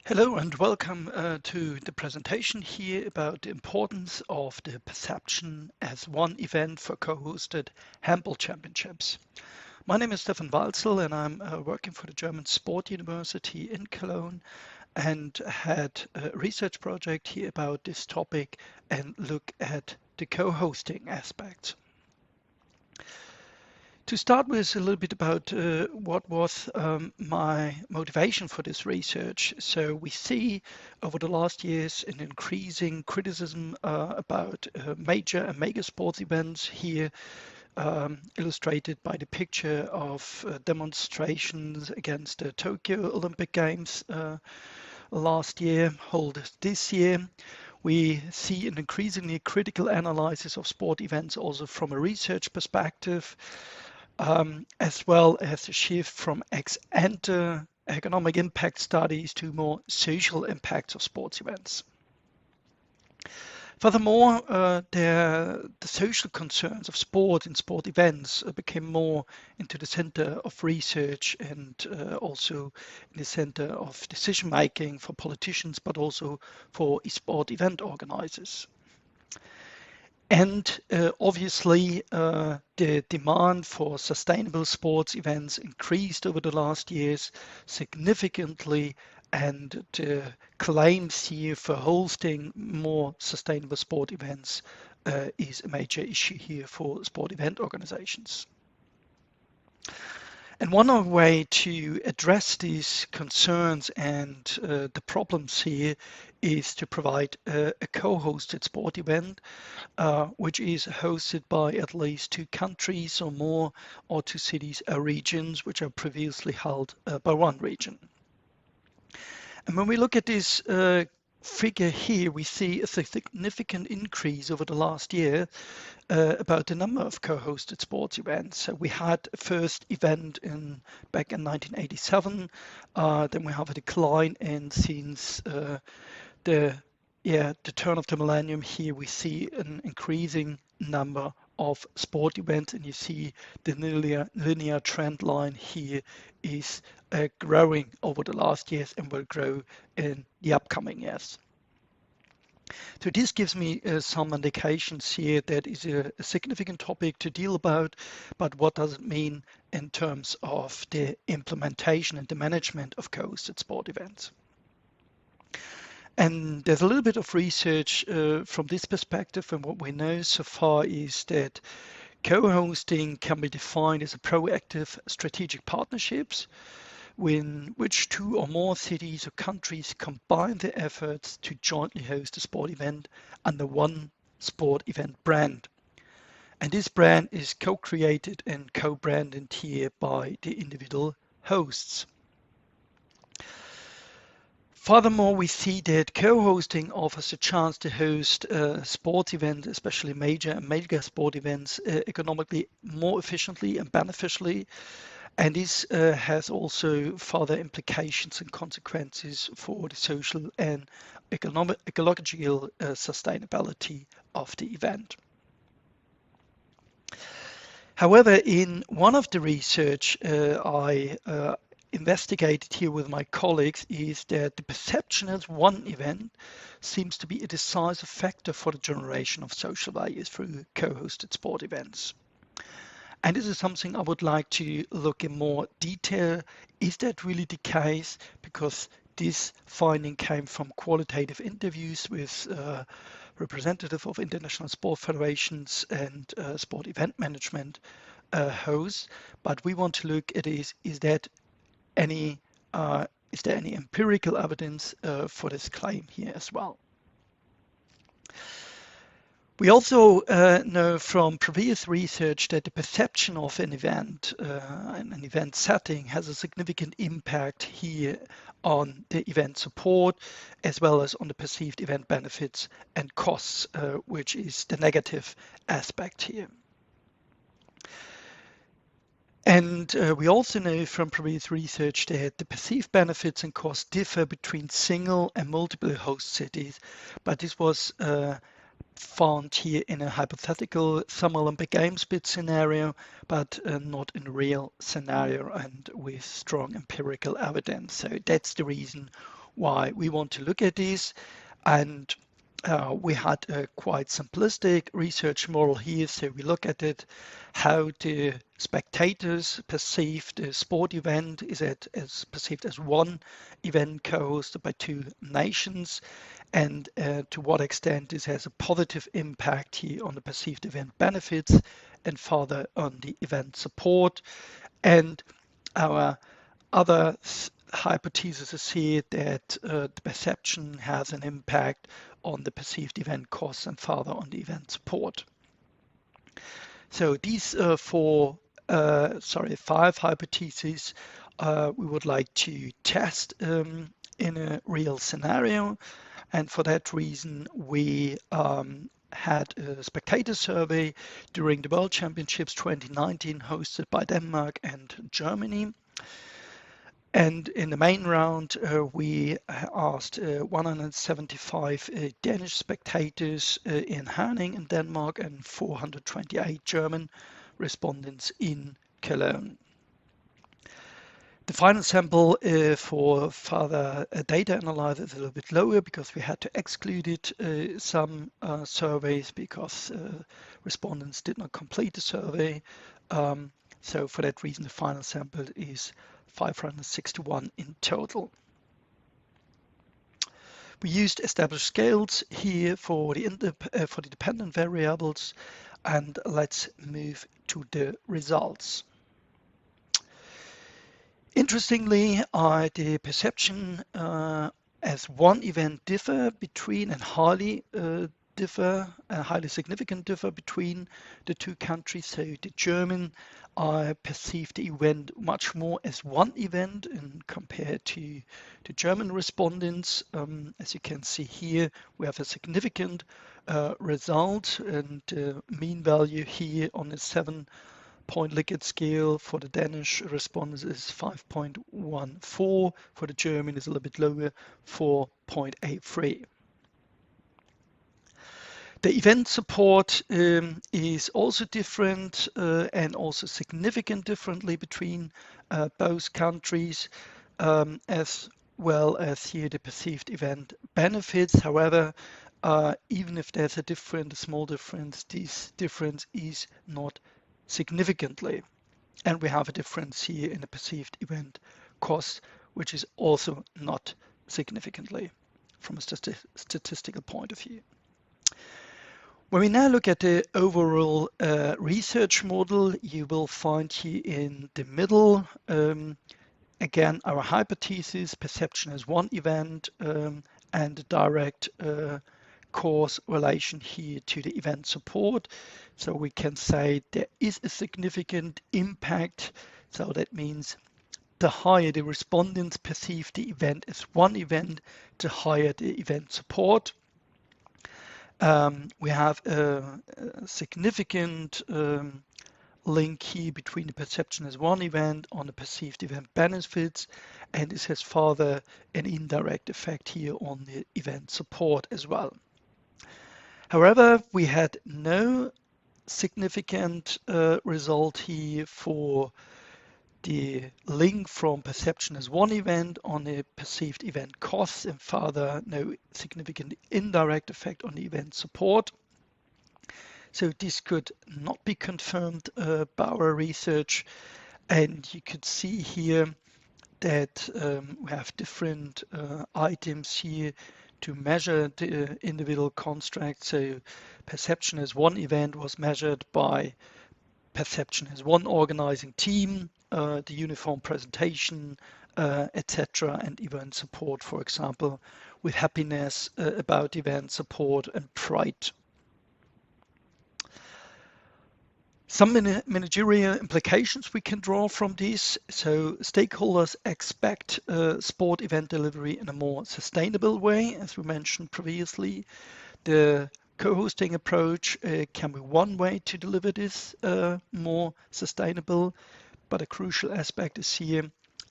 Hello and welcome to the presentation here about the importance of the perception as one event for co-hosted handball championships. My name is Stefan Walzel and I'm working for the German Sport University in Cologne and had a research project here about this topic and look at the co-hosting aspects. To start with, a little bit about what was my motivation for this research. So we see over the last years an increasing criticism about major and mega sports events here, illustrated by the picture of demonstrations against the Tokyo Olympic Games last year, held this year. We see an increasingly critical analysis of sport events also from a research perspective. As well as a shift from ex-ante economic impact studies to more social impacts of sports events. Furthermore, the social concerns of sport and sport events became more into the center of research and also in the center of decision making for politicians, but also for sport event organizers. And obviously, the demand for sustainable sports events increased over the last years significantly, and the claims here for hosting more sustainable sport events is a major issue here for sport event organizations. And one way to address these concerns and the problems here is to provide a co-hosted sport event, which is hosted by at least 2 countries or more, or 2 cities or regions, which are previously held by one region. And when we look at this figure here, we see a significant increase over the last year about the number of co-hosted sports events. So we had a first event back in 1987, then we have a decline, and since the turn of the millennium here, we see an increasing number of sport events, and you see the linear trend line here is growing over the last years and will grow in the upcoming years. So this gives me some indications here that is a significant topic to deal about, but what does it mean in terms of the implementation and the management of co-hosted sport events? And there's a little bit of research from this perspective, and what we know so far is that co-hosting can be defined as a proactive strategic partnerships in which 2 or more cities or countries combine their efforts to jointly host a sport event under one sport event brand. And this brand is co-created and co-branded here by the individual hosts. Furthermore, we see that co-hosting offers a chance to host sports events, especially major and mega sport events, economically more efficiently and beneficially. And this has also further implications and consequences for the social and ecological sustainability of the event. However, in one of the research I investigated here with my colleagues is that the perception as one event seems to be a decisive factor for the generation of social values through co-hosted sport events. And this is something I would like to look in more detail. Is that really the case? Because this finding came from qualitative interviews with representatives of international sport federations and sport event management hosts. But we want to look at is there any empirical evidence for this claim here as well? We also know from previous research that the perception of an event, an event setting, has a significant impact here on the event support, as well as on the perceived event benefits and costs, which is the negative aspect here. And we also know from previous research that the perceived benefits and costs differ between single and multiple host cities, but this was found here in a hypothetical Summer Olympic Games bid scenario, but not in a real scenario and with strong empirical evidence. So that's the reason why we want to look at this. And we had a quite simplistic research model here. So we look at it, how the spectators perceive the sport event. Is it as perceived as one event co-hosted by two nations? And to what extent this has a positive impact here on the perceived event benefits and further on the event support. And our other hypothesis is here that the perception has an impact on the perceived event costs and further on the event support. So these five hypotheses we would like to test in a real scenario. And for that reason, we had a spectator survey during the World Championships 2019 hosted by Denmark and Germany. And in the main round, we asked 175 Danish spectators in Herning in Denmark and 428 German respondents in Cologne. The final sample for further data analysis is a little bit lower because we had to exclude some surveys because respondents did not complete the survey. So for that reason, the final sample is 561 in total. We used established scales here for the dependent variables, and let's move to the results. Interestingly, the perception as one event differ between and highly significant differ between the two countries. So the German perceive the event much more as one event and compared to the German respondents. As you can see here, we have a significant result, and mean value here on the 7-point Likert scale for the Danish respondents is 5.14. For the German is a little bit lower, 4.83. The event support is also different and also significant differently between both countries, as well as here the perceived event benefits. However, even if there's a small difference, this difference is not significantly. And we have a difference here in the perceived event cost, which is also not significantly from a statistical point of view. When we now look at the overall research model, you will find here in the middle, again, our hypothesis, perception as one event, and the direct cause relation here to the event support. So we can say there is a significant impact. So that means the higher the respondents perceive the event as one event, the higher the event support. We have a significant link here between the perception as one event on the perceived event benefits, and this has further an indirect effect here on the event support as well. However, we had no significant result here for the link from perception as one event on the perceived event costs, and further no significant indirect effect on the event support. So this could not be confirmed by our research, and you could see here that we have different items here to measure the individual constructs. So perception as one event was measured by perception as one organizing team, the uniform presentation, etc., and event support, for example, with happiness about event support and pride. Some managerial implications we can draw from this. So stakeholders expect sport event delivery in a more sustainable way, as we mentioned previously. The co-hosting approach can be one way to deliver this more sustainable, but a crucial aspect is here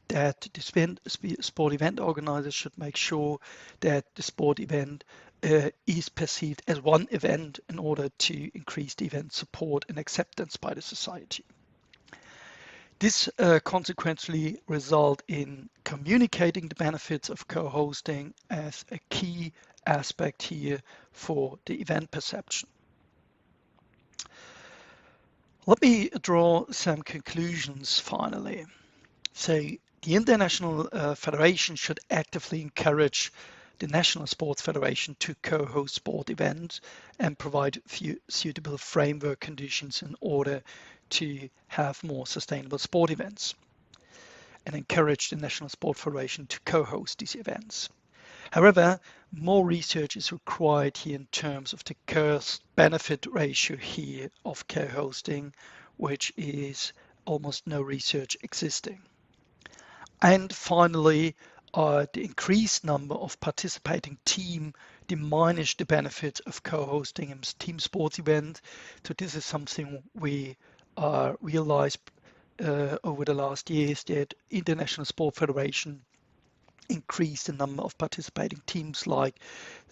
that the sport event organizers should make sure that the sport event is perceived as one event in order to increase the event support and acceptance by the society. This consequently result in communicating the benefits of co-hosting as a key aspect here for the event perception. Let me draw some conclusions finally. So the International Federation should actively encourage the National Sports Federation to co-host sport events and provide suitable framework conditions in order to have more sustainable sport events, and encourage the National Sport Federation to co-host these events. However, more research is required here in terms of the cost-benefit ratio here of co-hosting, which is almost no research existing. And finally, the increased number of participating team diminish the benefits of co-hosting a team sports event. So this is something we realized over the last years, that International Sport Federation increased the number of participating teams like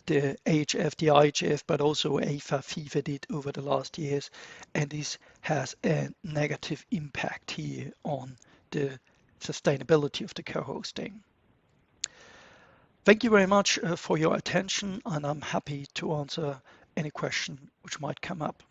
the EHF, the IHF, but also AFA, FIFA did over the last years. And this has a negative impact here on the sustainability of the co-hosting. Thank you very much for your attention, and I'm happy to answer any question which might come up.